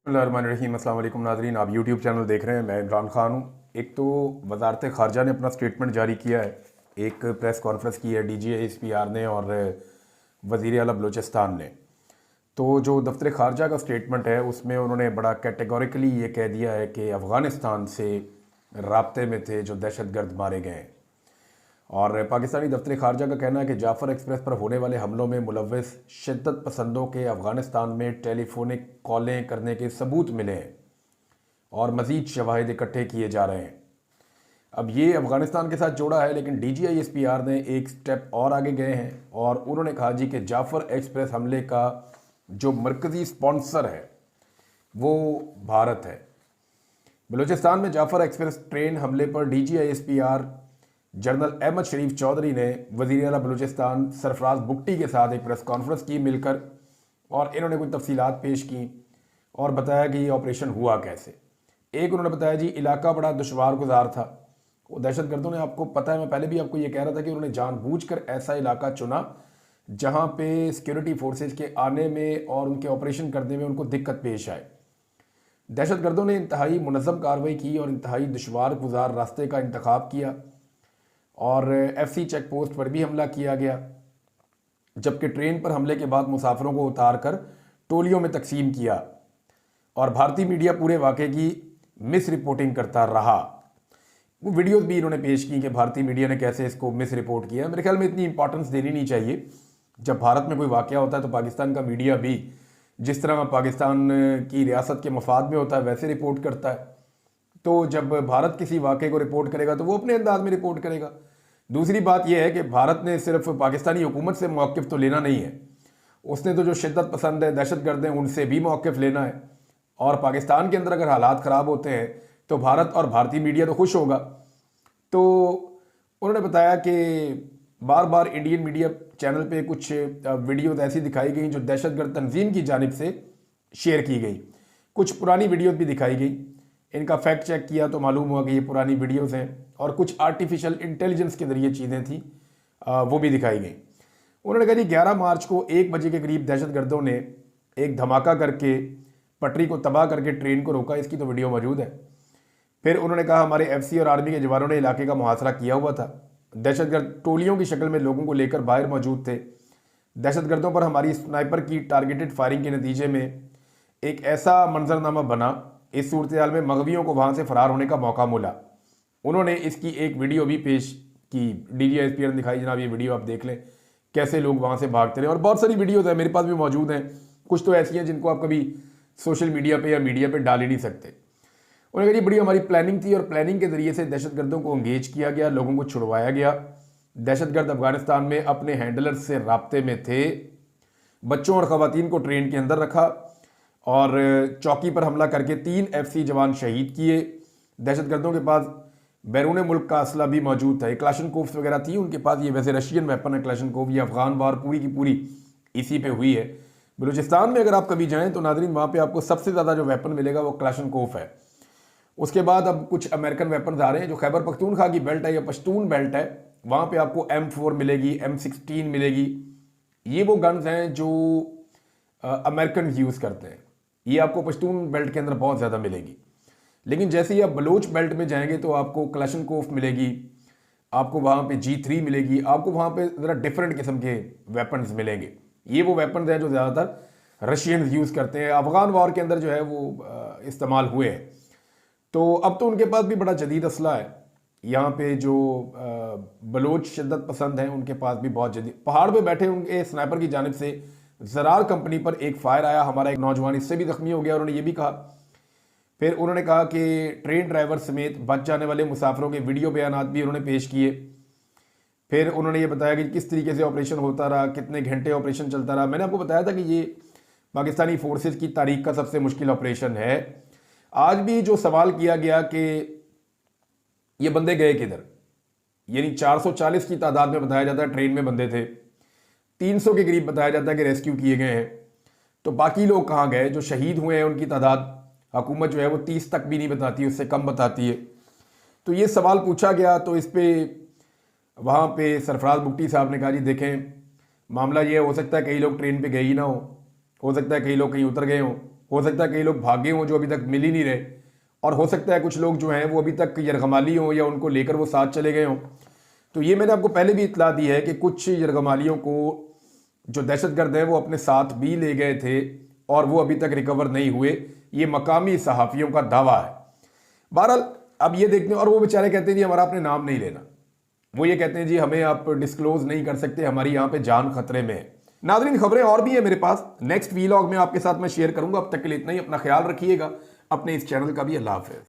बिस्मिल्लाहिर्रहमानिर्रहीम। अस्सलाम वालेकुम नाज़रीन, आप यूट्यूब चैनल देख रहे हैं। मैं इमरान खान हूँ। एक तो वजारत ख़ारजा ने अपना स्टेटमेंट जारी किया है, एक प्रेस कॉन्फ्रेंस की है DGISPR ने और वज़ीर आला बलूचिस्तान ने। तो जो दफ्तर ख़ारजा का स्टेटमेंट है उसमें उन्होंने बड़ा कैटेगोरिकली ये कह दिया है कि अफ़गानिस्तान से राब्ते में थे जो दहशतगर्द मारे गए हैं। और पाकिस्तानी दफ्तर ख़ारजा का कहना है कि जाफ़र एक्सप्रेस पर होने वाले हमलों में मुलव्वस शिद्दत पसंदों के अफ़गानिस्तान में टेलीफोनिक कॉलें करने के सबूत मिले हैं और मज़ीद शवाहिद इकट्ठे किए जा रहे हैं। अब ये अफ़गानिस्तान के साथ जोड़ा है, लेकिन DGISPR ने एक स्टेप और आगे गए हैं और उन्होंने कहा जी कि जाफ़र एक्सप्रेस हमले का जो मरकज़ी स्पॉन्सर है वो भारत है। बलूचिस्तान में जाफ़र एक्सप्रेस ट्रेन हमले पर DGISPR जनरल अहमद शरीफ चौधरी ने वज़ीर आला बलूचिस्तान सरफराज बुगटी के साथ एक प्रेस कॉन्फ्रेंस की मिलकर, और इन्होंने कुछ तफसीलात पेश की और बताया कि ये ऑपरेशन हुआ कैसे। एक उन्होंने बताया जी इलाका बड़ा दुशवार गुजार था। वो दहशतगर्दों ने, आपको पता है मैं पहले भी आपको ये कह रहा था कि उन्होंने जानबूझकर ऐसा इलाका चुना जहाँ पे सिक्योरिटी फोर्सेज के आने में और उनके ऑपरेशन करने में उनको दिक्कत पेश आए। दहशतगर्दों ने इंतहाई मुनज़्ज़म कार्रवाई की और इंतहाई दुशवार गुजार रास्ते का इंतखाब किया और FC चेक पोस्ट पर भी हमला किया गया, जबकि ट्रेन पर हमले के बाद मुसाफिरों को उतार कर टोलियों में तकसीम किया और भारतीय मीडिया पूरे वाक़े की मिस रिपोर्टिंग करता रहा। वो वीडियोज़ भी इन्होंने पेश की कि भारतीय मीडिया ने कैसे इसको मिस रिपोर्ट किया। मेरे ख्याल में इतनी इंपॉर्टेंस देनी नहीं चाहिए। जब भारत में कोई वाक़या होता है तो पाकिस्तान का मीडिया भी जिस तरह पाकिस्तान की रियासत के मफाद में होता है वैसे रिपोर्ट करता है। तो जब भारत किसी वाक़े को रिपोर्ट करेगा तो वो अपने अंदाज में रिपोर्ट करेगा। दूसरी बात यह है कि भारत ने सिर्फ पाकिस्तानी हुकूमत से मौक़िफ़ तो लेना नहीं है, उसने तो जो शिद्दत पसंद है, दहशतगर्द हैं, उनसे भी मौक़िफ़ लेना है। और पाकिस्तान के अंदर अगर हालात ख़राब होते हैं तो भारत और भारतीय मीडिया तो खुश होगा। तो उन्होंने बताया कि बार बार इंडियन मीडिया चैनल पे कुछ वीडियोज़ ऐसी दिखाई गई जो दहशतगर्द तंजीम की जानिब से शेयर की गई। कुछ पुरानी वीडियोज़ भी दिखाई गई। इनका फैक्ट चेक किया तो मालूम हुआ कि ये पुरानी वीडियोज़ हैं और कुछ आर्टिफिशियल इंटेलिजेंस के ज़रिए चीज़ें थी, वो भी दिखाई गई। उन्होंने कहा जी 11 मार्च को 1 बजे के करीब दहशतगर्दों ने एक धमाका करके पटरी को तबाह करके ट्रेन को रोका। इसकी तो वीडियो मौजूद है। फिर उन्होंने कहा हमारे FC और आर्मी के जवानों ने इलाके का मुहासरा किया हुआ था। दहशतगर्द टोलियों की शक्ल में लोगों को लेकर बाहर मौजूद थे। दहशतगर्दों पर हमारी स्नाइपर की टारगेटेड फायरिंग के नतीजे में एक ऐसा मंजरनामा बना, इस सूरत हाल में मगवियों को वहाँ से फ़रार होने का मौका मिला। उन्होंने इसकी एक वीडियो भी पेश की, DGISPR ने दिखाई। जनाब ये वीडियो आप देख लें कैसे लोग वहाँ से भागते रहे। और बहुत सारी वीडियोज़ हैं, मेरे पास भी मौजूद हैं। कुछ तो ऐसी हैं जिनको आप कभी सोशल मीडिया पे या मीडिया पे डाल ही नहीं सकते। उन्होंने कहा बड़ी हमारी प्लानिंग थी और प्लानिंग के ज़रिए से दहशतगर्दों को इंगेज किया गया, लोगों को छुड़वाया गया। दहशतगर्द अफगानिस्तान में अपने हैंडलर से राब्ते में थे। बच्चों और ख़वातीन को ट्रेन के अंदर रखा और चौकी पर हमला करके 3 FC जवान शहीद किए। दहशतगर्दों के पास बैरून मुल्क का असला भी मौजूद था, क्लाशनकोव्स वगैरह थी उनके पास। ये वैसे रशियन वेपन है क्लाशनकोव। ये अफगान वार पूरी की पूरी इसी पे हुई है। बलूचिस्तान में अगर आप कभी जाएं तो नाज़रीन वहाँ पे आपको सबसे ज़्यादा जो वेपन मिलेगा वो क्लाशनकोव है। उसके बाद अब कुछ अमेरिकन वेपन आ रहे हैं। जो खैबर पख्तूनख्वा की बेल्ट है या पश्तून बेल्ट है, वहाँ पे आपको M4 मिलेगी, M16 मिलेगी। ये वो गन्स हैं जो अमेरिकन यूज़ करते हैं। ये आपको पश्तून बेल्ट के अंदर बहुत ज़्यादा मिलेगी। लेकिन जैसे ही आप बलोच बेल्ट में जाएंगे तो आपको क्लाशनकोफ मिलेगी, आपको वहाँ पे G3 मिलेगी, आपको वहाँ पे ज़रा डिफरेंट किस्म के वेपन्स मिलेंगे। ये वो वेपन्स हैं जो ज़्यादातर रशियन यूज़ करते हैं, अफ़गान वॉर के अंदर जो है वो इस्तेमाल हुए हैं। तो अब तो उनके पास भी बड़ा जदीद असला है। यहाँ पे जो बलोच शिद्दत पसंद हैं उनके पास भी बहुत जदीद, पहाड़ पे बैठे उनके स्नाइपर की जानिब से ज़रार कंपनी पर एक फायर आया। हमारा एक नौजवान इससे भी ज़ख्मी हो गया। उन्होंने ये भी कहा। फिर उन्होंने कहा कि ट्रेन ड्राइवर समेत बच जाने वाले मुसाफिरों के वीडियो बयानात भी उन्होंने पेश किए। फिर उन्होंने ये बताया कि किस तरीके से ऑपरेशन होता रहा, कितने घंटे ऑपरेशन चलता रहा। मैंने आपको बताया था कि ये पाकिस्तानी फोर्सेस की तारीख का सबसे मुश्किल ऑपरेशन है। आज भी जो सवाल किया गया कि ये बंदे गए किधर, यानी 440 की तादाद में बताया जाता है ट्रेन में बंदे थे, 300 के करीब बताया जाता है कि रेस्क्यू किए गए हैं। तो बाकी लोग कहाँ गए? जो शहीद हुए हैं उनकी तादाद हुकूमत जो है वो 30 तक भी नहीं बताती, उससे कम बताती है। तो ये सवाल पूछा गया तो इस पर वहाँ पे सरफराज बुगटी साहब ने कहा जी देखें मामला ये हो सकता है कई लोग ट्रेन पे गए ही ना हो सकता है कई लोग कहीं उतर गए हों, हो सकता है कई लोग भागे हों जो अभी तक मिल ही नहीं रहे, और हो सकता है कुछ लोग जो हैं वो अभी तक यरगमाली हों या उनको लेकर वो साथ चले गए हों। तो ये मैंने आपको पहले भी इतला दी है कि कुछ यरगमालियों को जो दहशतगर्द हैं वो अपने साथ भी ले गए थे और वो अभी तक रिकवर नहीं हुए, ये मकामी सहाफ़ियों का दावा है। बहरहाल अब ये देखते हैं, और वो बेचारे कहते हैं जी हमारा आपने नाम नहीं लेना, वो ये कहते हैं जी हमें आप डिस्क्लोज नहीं कर सकते, हमारी यहाँ पे जान खतरे में है। नाज़रीन, खबरें और भी है मेरे पास, नेक्स्ट वीलॉग में आपके साथ मैं शेयर करूंगा। अब तक के लिए इतना ही, अपना ख्याल रखिएगा, अपने इस चैनल का भी। अल्लाह हाफ़िज़।